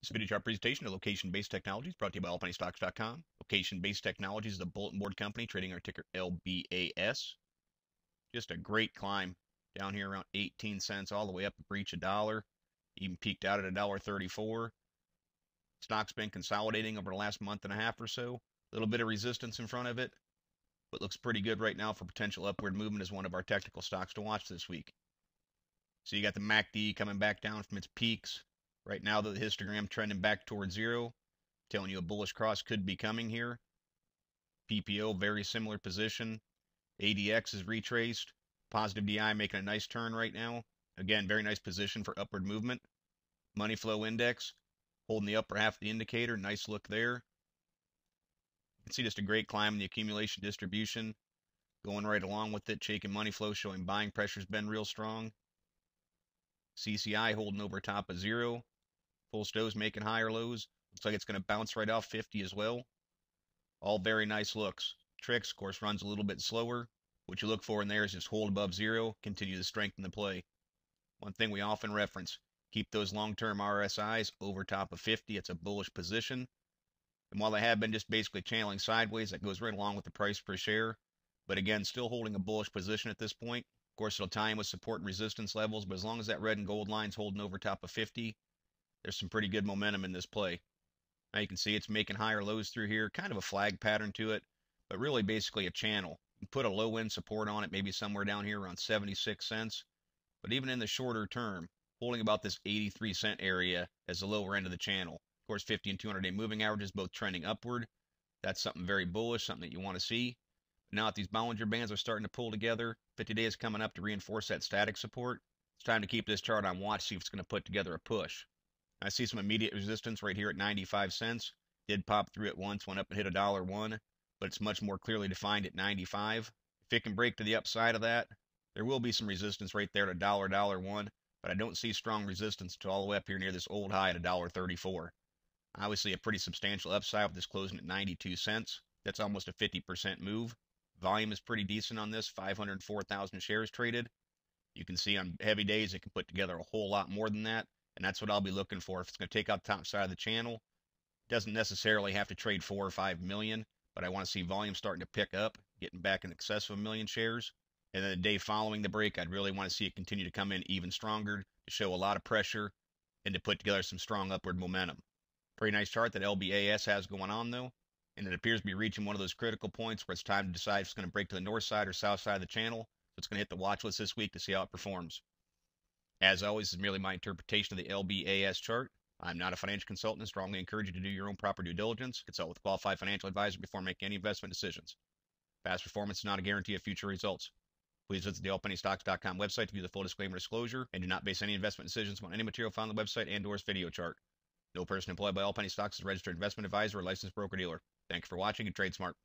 This video chart presentation of location-based technologies brought to you by allpennystocks.com. Location-based technologies is a bulletin board company trading our ticker LBAS. Just a great climb down here around 18 cents all the way up to breach $1. Even peaked out at $1.34. Stock's been consolidating over the last month and a half or so. A little bit of resistance in front of it, but looks pretty good right now for potential upward movement as one of our technical stocks to watch this week. So you got the MACD coming back down from its peaks. Right now, the histogram trending back towards zero, telling you a bullish cross could be coming here. PPO, very similar position. ADX is retraced. Positive DI making a nice turn right now. Again, very nice position for upward movement. Money flow index holding the upper half of the indicator. Nice look there. You can see just a great climb in the accumulation distribution. Going right along with it. Shaking money flow showing buying pressure's been real strong. CCI holding over top of zero. Full stows making higher lows. Looks like it's going to bounce right off 50 as well. All very nice looks. Tricks, of course, runs a little bit slower. What you look for in there is just hold above zero, continue to strengthen the play. One thing we often reference, keep those long-term RSIs over top of 50. It's a bullish position. And while they have been just basically channeling sideways, that goes right along with the price per share. But again, still holding a bullish position at this point. Of course, it'll tie in with support and resistance levels, but as long as that red and gold line's holding over top of 50, there's some pretty good momentum in this play. Now you can see it's making higher lows through here, kind of a flag pattern to it, but really basically a channel. You put a low end support on it, maybe somewhere down here around 76 cents. But even in the shorter term, holding about this 83-cent area as the lower end of the channel. Of course, 50 and 200-day moving averages both trending upward. That's something very bullish, something that you want to see. But now that these Bollinger Bands are starting to pull together, 50 days coming up to reinforce that static support. It's time to keep this chart on watch, see if it's going to put together a push. I see some immediate resistance right here at 95 cents. Did pop through it once, went up and hit $1.01, but it's much more clearly defined at 95. If it can break to the upside of that, there will be some resistance right there at $1.01, but I don't see strong resistance until all the way up here near this old high at $1.34. Obviously a pretty substantial upside with this closing at 92 cents. That's almost a 50% move. Volume is pretty decent on this, 504,000 shares traded. You can see on heavy days it can put together a whole lot more than that. And that's what I'll be looking for. If it's going to take out the top side of the channel, it doesn't necessarily have to trade 4 or 5 million, but I want to see volume starting to pick up, getting back in excess of 1 million shares. And then the day following the break, I'd really want to see it continue to come in even stronger, to show a lot of pressure, and to put together some strong upward momentum. Pretty nice chart that LBAS has going on, though. And it appears to be reaching one of those critical points where it's time to decide if it's going to break to the north side or south side of the channel. So it's going to hit the watch list this week to see how it performs. As always, this is merely my interpretation of the LBAS chart. I'm not a financial consultant and strongly encourage you to do your own proper due diligence. Consult with a qualified financial advisor before making any investment decisions. Past performance is not a guarantee of future results. Please visit the allpennystocks.com website to view the full disclaimer disclosure, and do not base any investment decisions on any material found on the website and/or its video chart. No person employed by All Penny Stocks is a registered investment advisor or licensed broker-dealer. Thank you for watching and trade smart.